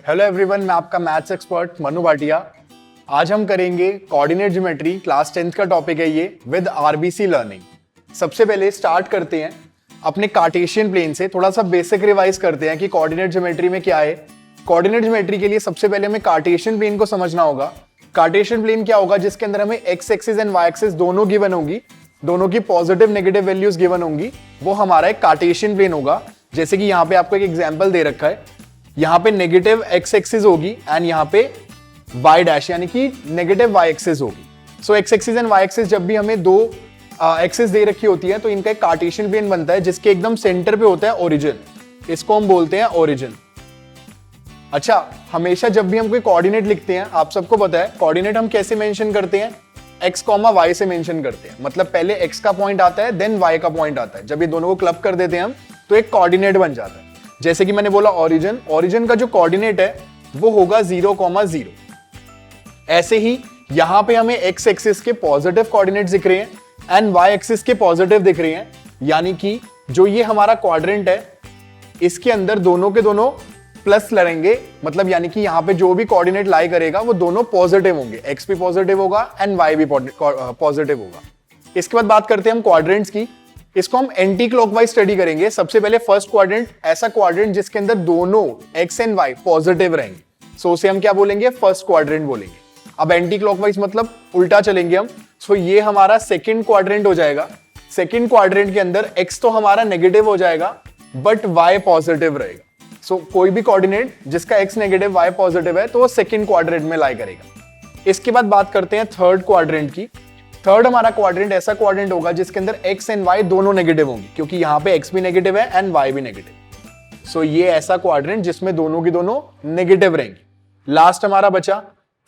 Hello everyone, मैं आपका maths expert Manu Bhatia. आज हम करेंगे कोऑर्डिनेट ज्योमेट्री। क्लास 10th का टॉपिक है ये विद आरबीसी लर्निंग। सबसे पहले स्टार्ट करते हैं अपने कार्टेशियन प्लेन से, थोड़ा सा बेसिक रिवाइज करते हैं कि कोऑर्डिनेट ज्योमेट्री में क्या है। कोऑर्डिनेट ज्योमेट्री के लिए सबसे पहले हमें कार्टेशियन प्लेन को समझना होगा। कार्टेशियन प्लेन क्या होगा? जिसके अंदर हमें X axis and Y axis दोनों गिवन होगी, दोनों की पॉजिटिव नेगेटिव वैल्यूज गिवन होंगी, वो हमारा एक कार्टेशियन प्लेन होगा। जैसे कि यहाँ पे आपको एक एग्जांपल दे रखा है, यहाँ पे नेगेटिव एक्स एक्सिस होगी एंड यहाँ पे वाई डैश यानी कि नेगेटिव वाई एक्सिस होगी। So X axis and Y axis जब भी हमें दो एक्सिस दे रखी होती है तो इनका एक कार्टेशियन प्लेन बनता है जिसके एकदम सेंटर पे होता है ओरिजिन। इसको हम बोलते हैं ओरिजिन। अच्छा, हमेशा जब भी हम कोई कोऑर्डिनेट लिखते हैं, आप सबको पता है कोऑर्डिनेट हम कैसे मेंशन करते हैं? एक्स कॉमा वाई से मेंशन करते हैं। मतलब पहले एक्स का पॉइंट आता है देन वाई का पॉइंट आता है। जब ये दोनों को क्लब कर देते हैं हम तो एक कोऑर्डिनेट बन जाता है। जैसे कि मैंने बोला ओरिजिन, ओरिजिन का जो कोऑर्डिनेट है वो होगा 0,0। ऐसे ही यहां पे हमें एक्स एक्सिस के पॉजिटिव कोऑर्डिनेट दिख रहे हैं एंड वाई एक्सिस के पॉजिटिव दिख रहे हैं, यानी कि जो ये हमारा क्वाड्रेंट है इसके अंदर दोनों के दोनों प्लस लगेंगे। मतलब यानी कि यहां पे जो भी कोऑर्डिनेट लाई करेगा वो दोनों पॉजिटिव होंगे, एक्स भी पॉजिटिव होगा एंड वाई भी पॉजिटिव होगा। इसके बाद बात करते हैं हम क्वाड्रेंट्स की। इसको हम एंटी क्लॉकवाइज स्टडी करेंगे। सबसे पहले फर्स्ट क्वाड्रेंट, ऐसा क्वाड्रेंट जिसके अंदर दोनों एक्स एंड वाई पॉजिटिव रहेंगे, सो उसे हम क्या बोलेंगे? फर्स्ट क्वाड्रेंट बोलेंगे। अब एंटी क्लॉकवाइज मतलब उल्टा चलेंगे हम, सो ये हमारा सेकंड क्वाड्रेंट हो जाएगा। सेकंड क्वाड्रेंट के अंदर एक्स तो हमारा नेगेटिव हो जाएगा बट वाई पॉजिटिव रहेगा। सो कोई भी कोऑर्डिनेट जिसका एक्स नेगेटिव वाई पॉजिटिव है तो वो सेकंड क्वाड्रेंट में लाई करेगा। इसके बाद बात करते हैं थर्ड क्वाड्रेंट की। थर्ड हमारा क्वाड्रेंट ऐसा क्वाड्रेंट होगा जिसके अंदर एक्स एंड वाई दोनों नेगेटिव होंगे, क्योंकि यहां पे एक्स भी नेगेटिव है एंड वाई भी नेगेटिव। सो ये ऐसा क्वाड्रेंट जिसमें दोनों की दोनों नेगेटिव रहेंगे। लास्ट हमारा बचा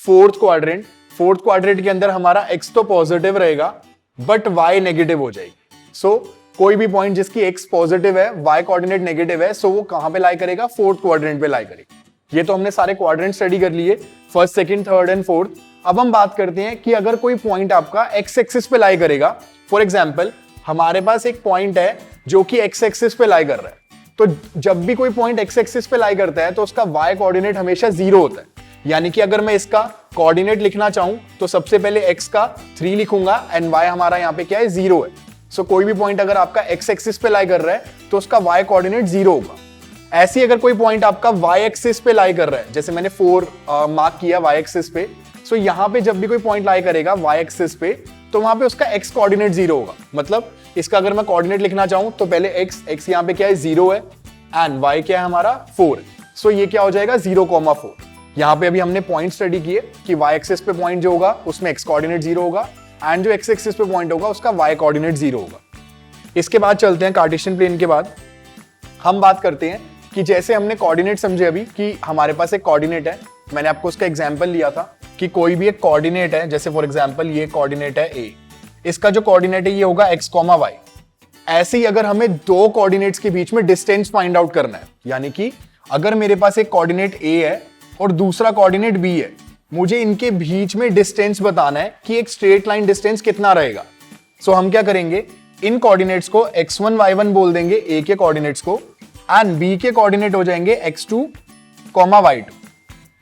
फोर्थ क्वाड्रेंट। फोर्थ क्वाड्रेंट के अंदर हमारा एक्स तो पॉजिटिव रहेगा बट वाई नेगेटिव हो जाएगी। सो कोई भी पॉइंट जिसकी एक्स पॉजिटिव है, वाई कोऑर्डिनेट नेगेटिव है, सो वो कहां पे लाई करेगा? फोर्थ क्वाड्रेंट पे लाई करेगा। ये तो हमने सारे क्वाड्रेंट स्टडी कर लिए, first, second, third and fourth. अब हम बात करते हैं कि अगर कोई पॉइंट आपका एक्स एक्सिस पे लाई करेगा, फॉर एग्जांपल हमारे पास एक पॉइंट है जो कि एक्स एक्सिस पे लाई कर रहा है, तो जब भी कोई पॉइंट एक्स एक्सिस पे लाई करता है तो उसका वाई कोऑर्डिनेट हमेशा 0 होता है। यानी कि अगर मैं इसका कोऑर्डिनेट लिखना चाहूं तो सबसे पहले एक्स का 3 लिखूंगा एंड वाई हमारा यहाँ पे क्या है? 0 है। सो कोई भी पॉइंट अगर आपका एक्स एक्सिस पे लाई कर रहा है तो उसका वाई कोऑर्डिनेट 0 होगा। ऐसे अगर कोई पॉइंट आपका वाई एक्सिस पे लाई कर रहा है, जैसे मैंने 4 मार्क किया वाई एक्सिस पे, सो यहां पे जब भी कोई पॉइंट लाई करेगा वाई एक्सिस पे तो वहां पे उसका एक्स कोऑर्डिनेट 0 होगा। मतलब इसका अगर मैं कोऑर्डिनेट लिखना चाहूं तो पहले एक्स यहां पे क्या है? 0 है एंड वाई क्या है हमारा? 4 है। सो ये क्या हो जाएगा? 0,4। यहां पे अभी हमने पॉइंट स्टडी किए कि वाई एक्सिस पे पॉइंट जो होगा उसमें एक्स कोऑर्डिनेट 0 होगा एंड जो एक्स एक्सिस पे पॉइंट होगा उसका वाई कोऑर्डिनेट 0 होगा। इसके बाद चलते हैं कार्टेशियन प्लेन के बाद हम बात करते हैं कि जैसे हमने कोऑर्डिनेट समझे अभी कि हमारे पास एक कोऑर्डिनेट है, मैंने आपको उसका एग्जांपल लिया था कि कोई भी एक कोऑर्डिनेट है, जैसे फॉर एग्जांपल ये कोऑर्डिनेट है ए, इसका जो कोऑर्डिनेट है ये होगा एक्स कॉमा वाई। ऐसे ही अगर हमें दो कोऑर्डिनेट्स के बीच में डिस्टेंस फाइंड आउट करना है, यानी कि अगर मेरे पास एक कोऑर्डिनेट ए है और दूसरा कोऑर्डिनेट बी है, मुझे इनके बीच में डिस्टेंस बताना है कि एक स्ट्रेट लाइन डिस्टेंस कितना रहेगा। सो हम क्या करेंगे? इन कोऑर्डिनेट्स को x1 y1 बोल देंगे ए के कोऑर्डिनेट्स को, एंड बी के कोऑर्डिनेट हो जाएंगे x2, y2।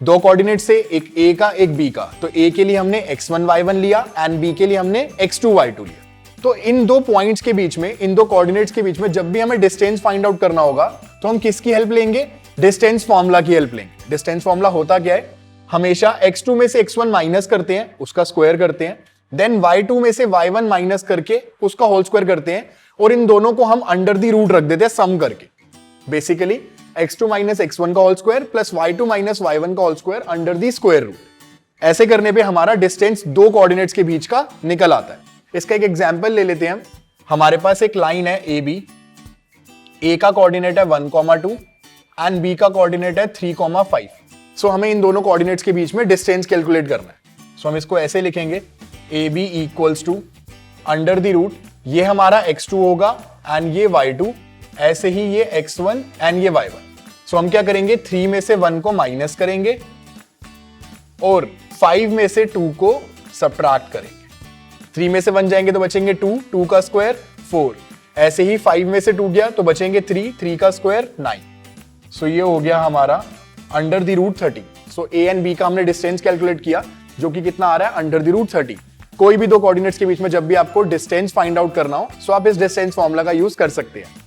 दो कोऑर्डिनेट से एक ए का एक बी का, तो ए के लिए हमने x1 y1 लिया एंड बी के लिए हमने x2 y2 लिया। तो इन दो पॉइंट्स के बीच में, इन दो कोऑर्डिनेट्स के बीच में जब भी हमें डिस्टेंस फाइंड आउट करना होगा तो हम किसकी हेल्प लेंगे? डिस्टेंस फॉर्मूला की हेल्प लेंगे। डिस्टेंस फॉर्मूला होता क्या है? हमेशा x2 में से x1 माइनस करते हैं, उसका स्क्वायर करते हैं, देन y2 में से y1 माइनस करके उसका होल स्क्वायर करते हैं, और इन दोनों को हम अंडर दी रूट रख देते हैं सम करके। बेसिकली x2 माइनस x1 का whole square plus y2 minus y1 का whole square under the square root. ऐसे करने पे हमारा डिस्टेंस दो कोऑर्डिनेट्स के बीच का निकल आता है। इसका एक एग्जांपल ले लेते हैं हम। हमारे पास एक लाइन है ए बी, ए का कोऑर्डिनेट है 1,2 एंड बी का कोऑर्डिनेट है 3,5। सो हमें इन दोनों कोऑर्डिनेट्स के बीच में डिस्टेंस कैलकुलेट करना है। सो हम इसको ऐसे लिखेंगे, A B equals to under the root, ये हमारा x2 होगा एंड ये y2, ऐसे ही ये x1 एंड ये y1। सो हम क्या करेंगे? 3 में से 1 को माइनस करेंगे और 5 में से 2 को सब्ट्रैक्ट करेंगे। 3 में से 1 जाएंगे तो बचेंगे 2, 2 का स्क्वायर 4, ऐसे ही 5 में से 2 गया तो बचेंगे 3, 3 का स्क्वायर 9। सो ये हो गया हमारा under the root 30। So A and B का हमने डिस्टेंस कैलकुलेट किया जो कि कितना आ रहा है अंडर द रूट 30। कोई भी दो कोऑर्डिनेट्स के बीच में जब भी आपको डिस्टेंस फाइंड आउट करना हो सो आप इस डिस्टेंस फॉर्मूला का यूज कर सकते हैं।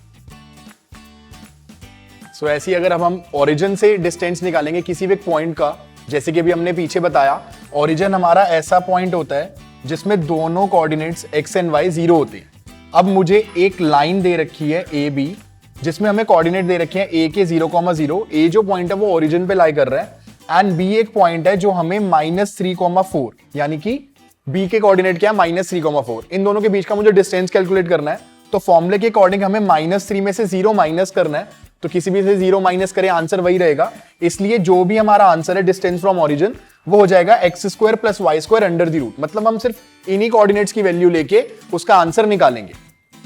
सो ऐसे ही अगर हम ओरिजिन से डिस्टेंस निकालेंगे किसी भी पॉइंट का, जैसे कि अभी हमने पीछे बताया ओरिजिन हमारा ऐसा पॉइंट होता है जिसमें दोनों कोऑर्डिनेट्स x एंड y 0 होते हैं। अब मुझे एक लाइन दे रखी है ए बी जिसमें हमें कोऑर्डिनेट दे रखे हैं a के 0,0, a जो पॉइंट है वो ओरिजिन पे लाई कर रहा है एंड b एक पॉइंट है जो हमें -3,4 यानी कि b के कोऑर्डिनेट क्या है -3,4। इन दोनों के बीच का मुझे डिस्टेंस कैलकुलेट करना है तो फॉर्मूले के अकॉर्डिंग हमें -3 में से 0 माइनस करना है। तो किसी भी से 0 माइनस करें आंसर वही रहेगा, इसलिए जो भी हमारा आंसर है डिस्टेंस फ्रॉम ओरिजिन वो हो जाएगा x² + y² under the root. मतलब हम सिर्फ इन्हीं कोऑर्डिनेट्स की वैल्यू लेके उसका आंसर निकालेंगे।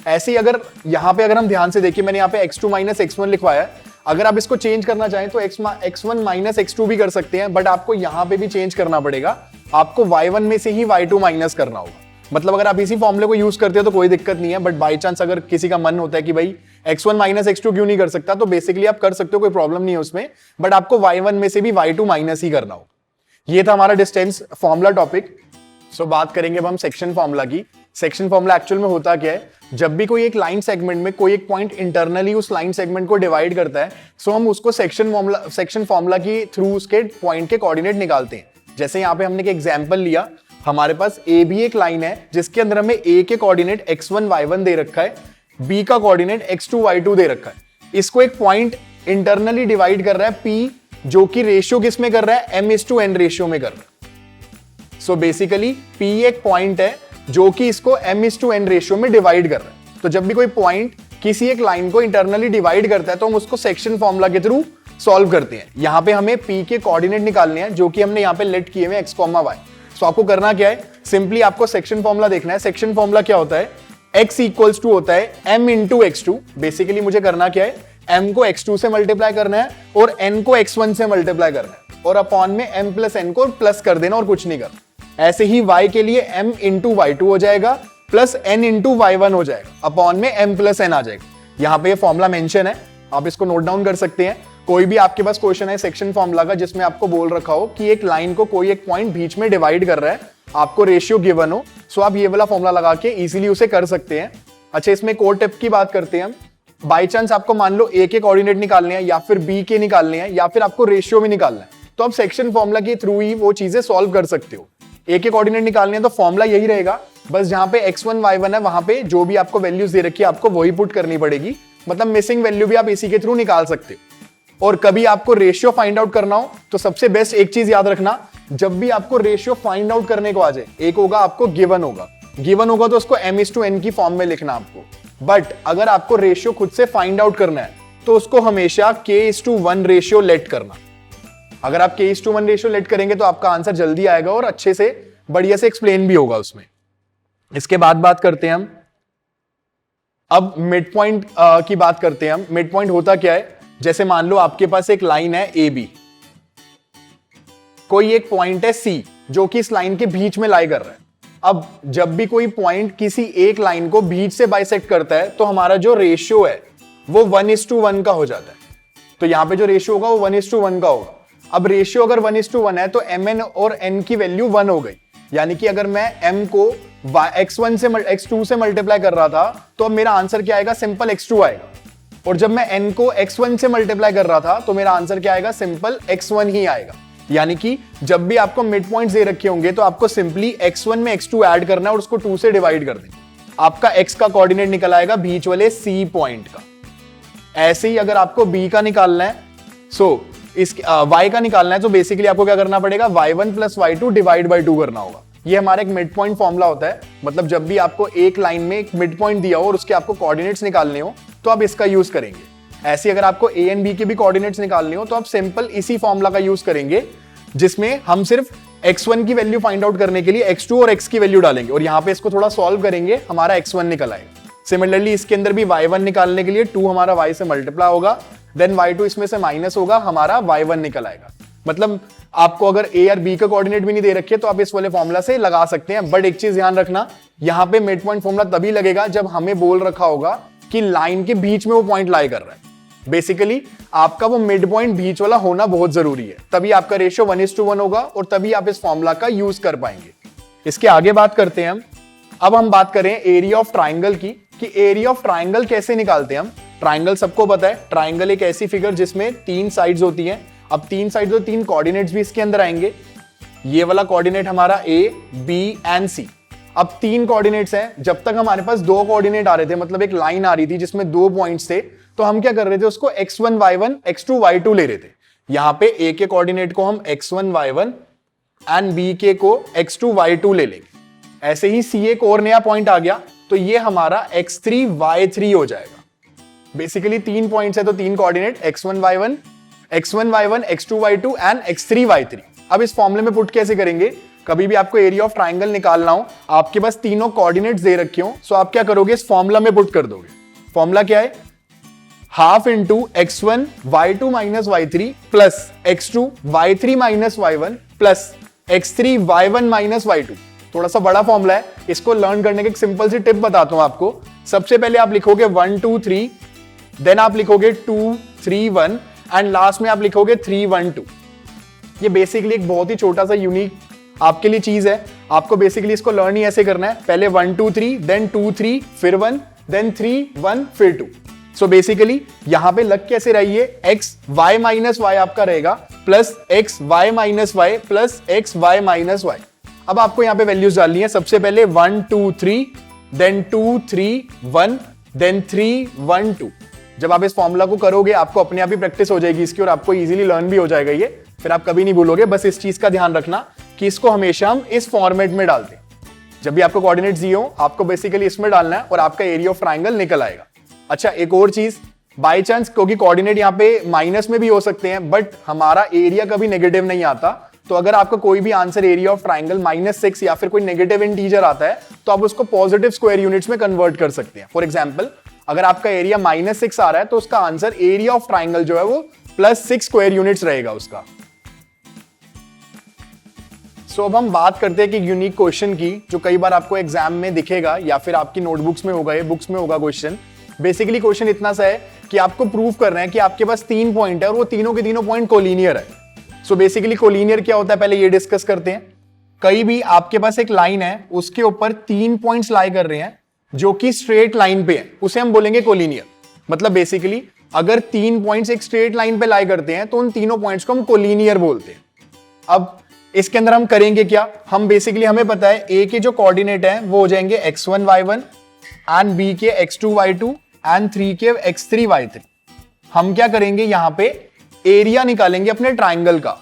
ऐसे ही अगर यहां पे अगर हम ध्यान से देखिए मैंने यहाँ पे x2 - x1 लिखवाया है, अगर आप इसको चेंज करना चाहें तो x1 - x2 भी कर सकते हैं, बट आपको यहां पे भी चेंज करना पड़ेगा। आपको y1 में से ही y2 माइनस करना होगा। मतलब अगर आप इसी फॉर्मूले को यूज करते हो तो कोई दिक्कत नहीं है, बट बाई चांस अगर किसी का मन होता है कि भाई x1 - x2 क्यों नहीं कर सकता, तो बेसिकली आप कर सकते हो, कोई प्रॉब्लम नहीं है उसमें, बट आपको y1 में से भी y2 माइनस ही करना होगा। ये था हमारा डिस्टेंस फॉर्मूला टॉपिक। सो बात करेंगे अब हम सेक्शन फॉर्मूला की। सेक्शन फॉर्मूला एक्चुअल में होता क्या है, जब भी कोई एक लाइन सेगमेंट में कोई एक पॉइंट इंटरनली उस लाइन सेगमेंट को डिवाइड करता है सो हम उसको सेक्शन फॉर्मूला की थ्रू उसके पॉइंट के कोऑर्डिनेट निकालते हैं। जैसे यहाँ पे हमने एक एग्जांपल लिया, हमारे पास ए बी एक लाइन है जिसके अंदर हमें ए के कोऑर्डिनेट x1 y1 दे रखा है, बी का कोऑर्डिनेट x2 y2 दे रखा है। इसको एक पॉइंट इंटरनली डिवाइड कर रहा है p, जो कि रेशियो किस में कर रहा है m/n रेशियो में कर रहा है। सो बेसिकली p एक पॉइंट है जो कि इसको m/n रेशियो में डिवाइड कर रहा है। तो जब भी कोई पॉइंट किसी एक लाइन को इंटरनली डिवाइड करता है तो हम उसको सेक्शन फॉर्मूला के थ्रू सॉल्व करते हैं। यहां पे हमें p के कोऑर्डिनेट निकालने हैं जो कि हमने यहां पे लेट किए हुए x, y। तो आपको करना क्या है, सिंपली आपको सेक्शन फॉर्मूला देखना है। सेक्शन फॉर्मूला क्या होता है, x = होता है m × x2। बेसिकली मुझे करना क्या है, m को x2 से मल्टीप्लाई करना है और n को x1 से मल्टीप्लाई करना है और अपॉन में m + n को प्लस कर देना और कुछ नहीं करना। ऐसे ही y के लिए m × y2 हो जाएगा प्लस n × y1 हो जाएगा, अपॉन में m + n आ जाएगा। यहाँ पे ये फॉर्मूला मेंशन है, आप इसको नोट डाउन कर सकते हैं। कोई भी आपके पास क्वेश्चन है सेक्शन फॉर्मूला का जिसमें आपको बोल रखा हो कि एक लाइन को कोई एक पॉइंट बीच में डिवाइड कर रहा है, आपको रेशियो गिवन हो, सो आप ये वाला फॉर्मूला लगा के इजीली उसे कर सकते हैं। अच्छा, इसमें एक और टिप की बात करते हैं हम। बाई चांस आपको मान लो ए के कोऑर्डिनेट निकालने हैं या फिर बी के निकालने हैं या फिर आपको रेशियो में निकालना है, तो आप सेक्शन फॉर्मूला के थ्रू ही वो चीजें सॉल्व कर सकते हो। ए के कोऑर्डिनेट निकालने हैं तो फॉर्मूला यही रहेगा, बस जहां पे x1 y1 है वहां पे जो भी आपको वैल्यूज दे रखी है आपको वही पुट करनी पड़ेगी। मतलब मिसिंग वैल्यू भी आप इसी के थ्रू निकाल सकते हो। और कभी आपको रेशियो फाइंड आउट करना हो तो सबसे बेस्ट एक चीज याद रखना, जब भी आपको रेशियो फाइंड आउट करने को आ जाए, एक होगा आपको गिवन होगा तो उसको m/n की फॉर्म में लिखना आपको। बट अगर आपको रेशियो खुद से फाइंड आउट करना है तो उसको हमेशा k/1 रेशियो लेट करना। अगर आप k/1 रेशियो लेट करेंगे तो आपका आंसर जल्दी आएगा और अच्छे से बढ़िया से एक्सप्लेन भी होगा उसमें। इसके बाद बात करते हैं हम अब मिड पॉइंट की बात करते हैं हम। मिड पॉइंट होता क्या है, जैसे मान लो आपके पास एक लाइन है ए बी, कोई एक पॉइंट है सी जो कि इस लाइन के बीच में लाई कर रहा है। अब जब भी कोई पॉइंट किसी एक लाइन को बीच से बाइसेक्ट करता है तो हमारा जो रेशियो है वो 1:1 का हो जाता है। तो यहां पे जो रेशियो होगा वो 1:1 का होगा। अब रेशियो अगर 1:1 है तो mn और n की वैल्यू 1 हो गई, यानी कि अगर मैं m को x2 से मल्टीप्लाई कर रहा था तो अब मेरा आंसर क्या आएगा, सिंपल x2 आएगा। और जब मैं n को x1 से मल्टीप्लाई कर रहा था तो मेरा आंसर क्या आएगा, सिंपल x1 ही आएगा। यानी कि जब भी आपको मिड पॉइंट्स दे रखे होंगे तो आपको सिंपली x1 में x2 ऐड करना है और उसको 2 से डिवाइड कर देना। आपका x का कोऑर्डिनेट निकल आएगा बीच वाले c पॉइंट का। ऐसे ही अगर आपको b का निकालना है, इस y का निकालना है, तो बेसिकली आपको क्या करना पड़ेगा, y1 + y2 डिवाइड बाय 2 करना होगा। ये हमारा एक मिड पॉइंट फॉर्मूला होता है। मतलब जब भी आपको एक लाइन में एक मिड पॉइंट दिया हो और उसके आपको कोऑर्डिनेट्स निकालने हो तो आप इसका यूज करेंगे। ऐसे अगर आपको ए एंड बी के भी कोऑर्डिनेट्स निकालने हो तो आप सिंपल इसी फॉर्मूला का यूज करेंगे, जिसमें हम सिर्फ x1 की वैल्यू फाइंड आउट करने के लिए x2 और x की वैल्यू डालेंगे और यहां पे इसको थोड़ा सॉल्व करेंगे, हमारा x1 निकल आएगा। सिमिलरली इसके अंदर भी y1 निकालने के लिए 2 हमारा y से मल्टीप्लाई होगा, देन y2 इसमें से माइनस होगा, हमारा y1 निकल आएगा। मतलब आपको अगर a और b का कोऑर्डिनेट भी नहीं दे रखे तो आप इस वाले फॉर्मूला से लगा सकते हैं। बट एक चीज ध्यान रखना, यहां पे मिड पॉइंट फॉर्मूला तभी लगेगा जब हमें बोल रखा होगा कि लाइन के बीच में वो पॉइंट लाई कर रहा है। बेसिकली आपका वो मिड पॉइंट बीच वाला होना बहुत जरूरी है, तभी आपका रेशियो 1:1 होगा और तभी आप इस फॉर्मूला का यूज कर पाएंगे। इसके आगे बात करते हैं हम। अब हम बात करें एरिया ऑफ ट्राइंगल की, कि एरिया ऑफ ट्राइंगल कैसे निकालते हैं हम। ट्राइंगल सबको पता है, ट्राइंगल एक ऐसी फिगर जिसमें 3 साइड्स होती हैं। अब 3 साइड्स तो 3 कोऑर्डिनेट्स भी इसके अंदर आएंगे। ये वाला कोऑर्डिनेट हमारा A, B एंड C। अब 3 कोऑर्डिनेट्स हैं। जब तक हमारे पास 2 कोऑर्डिनेट आ रहे थे, मतलब एक लाइन आ रही थी जिसमें 2 पॉइंट्स थे, तो हम क्या कर रहे थे, उसको x1 y1 x2 y2 ले रहे थे। यहां पे A के कोऑर्डिनेट को हम x1 y1 एंड B के को x2 y2 ले लेंगे। ऐसे ही C एक और नया पॉइंट आ गया, तो ये हमारा x3 y3 हो जाएगा। बेसिकली 3 पॉइंट्स है तो 3 coordinate x1 y1 x2 y2 and x3 y3। अब इस फॉर्मूले में पुट कैसे करेंगे। कभी भी आपको एरिया ऑफ ट्राइंगल निकालना हो, आपके पास तीनों कोऑर्डिनेट्स दे रखे हो, सो आप क्या करोगे, इस फॉर्मूला में पुट कर दोगे। फॉर्मूला क्या है, half into x1 y2 minus y3 plus x2 y3 minus y1 plus x3 y1 minus y2। थोड़ा सा बड़ा फॉर्मूला है, इसको लर्न करने की एक सिंपल सी टिप बताता हूं आपको। सबसे पहले आप लिखोगे 1 2 3, देन आप लिखोगे 2 3 1 एंड लास्ट में आप लिखोगे 3 1 2। ये बेसिकली एक बहुत ही छोटा सा यूनिक आपके लिए चीज है। आपको बेसिकली इसको लर्न ही ऐसे करना है, पहले 1 2 3, देन 2 3, फिर 1, देन 3 1, फिर 2। सो बेसिकली यहां पे लग कैसे रही है, एक्स वाई माइनस वाई आपका रहेगा plus X Y minus Y plus X Y minus Y. अब आपको यहां पे वैल्यूज डालनी है। सबसे पहले 1 2 3, देन 2 3 1, देन 3 1 2। जब आप इस फॉर्मूला को करोगे आपको अपने आप ही प्रैक्टिस हो जाएगी इसकी और आपको इजीली लर्न भी हो जाएगा ये, फिर आप कभी नहीं भूलोगे। बस इस चीज का ध्यान रखना कि इसको हमेशा हम इस फॉर्मेट में डालते हैं। जब भी आपको कोऑर्डिनेट दिए हो आपको बेसिकली इसमें डालना है और आपका एरिया ऑफ ट्राइंगल निकल आएगा। अच्छा, एक और चीज, बाई चांस क्योंकि कोऑर्डिनेट यहाँ पे माइनस में भी हो सकते हैं, बट हमारा एरिया कभी नेगेटिव नहीं आता। तो अगर आपका कोई भी आंसर एरिया ऑफ ट्राइंगल -6 या फिर कोई नेगेटिव इंटीजर आता है तो आप उसको पॉजिटिव स्क्वायर यूनिट्स में कन्वर्ट कर सकते हैं। फॉर एग्जाम्पल, अगर आपका एरिया -6 आ रहा है तो उसका आंसर एरिया ऑफ ट्राइंगल जो है वो +6 स्क्वायर यूनिट्स रहेगा उसका। सो अब हम बात करते हैं कि यूनिक क्वेश्चन की, जो कई बार आपको एग्जाम में दिखेगा या फिर आपकी नोटबुक्स में होगा या बुक्स में होगा क्वेश्चन। बेसिकली क्वेश्चन इतना सा है कि आपको प्रूव करना है कि आपके पास 3 पॉइंट है और वो तीनों के तीनों पॉइंट कोलिनियर है। सो बेसिकली कोलिनियर क्या होता है पहले ये डिस्कस करते हैं। कहीं भी आपके पास एक लाइन है, उसके ऊपर 3 पॉइंट्स लाई कर रहे हैं जो कि स्ट्रेट लाइन पे है, उसे हम बोलेंगे कोलिनियर। मतलब बेसिकली अगर 3 पॉइंट्स एक स्ट्रेट लाइन पे लाई करते हैं तो उन तीनों पॉइंट्स को हम कोलिनियर बोलते हैं। अब इसके अंदर हम करेंगे क्या, हम बेसिकली हमें पता है ए के जो कोऑर्डिनेट है वो हो जाएंगे x1 y1 एंड बी के x2 y2 एंड 3 के x3 y3। हम क्या करेंगे, यहां पे एरिया निकालेंगे अपने ट्राइंगल का।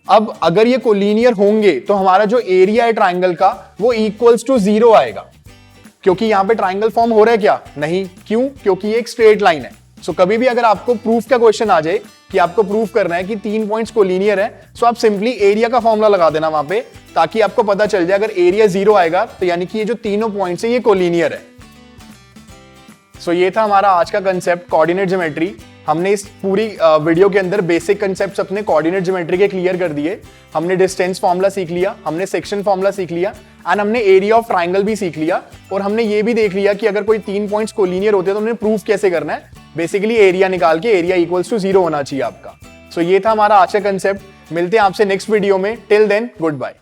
अब अगर ये कोलिनियर होंगे तो हमारा जो एरिया है ट्राइंगल का वो इक्वल्स टू 0 आएगा, क्योंकि यहां पे ट्राइंगल फॉर्म हो रहा है क्या, नहीं। क्यों, क्योंकि ये एक स्ट्रेट लाइन है। सो कभी भी अगर आपको प्रूफ का क्वेश्चन आ जाए कि आपको प्रूफ करना है कि 3 पॉइंट्स कोलिनियर है, सो आप सिंपली एरिया का फॉर्मूला लगा देना वहां पे, ताकि आपको पता चल जाए अगर एरिया 0 आएगा तो यानी कि ये जो तीनों पॉइंट्स है ये कोलिनियर है। सो ये था हमारा आज का कंसेप्ट कोऑर्डिनेट ज्योमेट्री। हमने इस पूरी वीडियो के अंदर बेसिक कंसेप्ट्स अपने कोऑर्डिनेट ज्योमेट्री के क्लियर कर दिए। हमने डिस्टेंस फॉर्मूला सीख लिया, हमने सेक्शन फॉर्मूला सीख लिया एंड हमने एरिया ऑफ ट्राइंगल भी सीख लिया, और हमने ये भी देख लिया कि अगर कोई 3 पॉइंट्स कोलिनियर होते हैं तो उन्हें प्रूफ कैसे करना है। बेसिकली एरिया निकाल के एरिया इक्वल्स टू 0 होना चाहिए आपका। सो ये था हमारा आज का कंसेप्ट। मिलते हैं आपसे नेक्स्ट वीडियो में। Till then, good bye.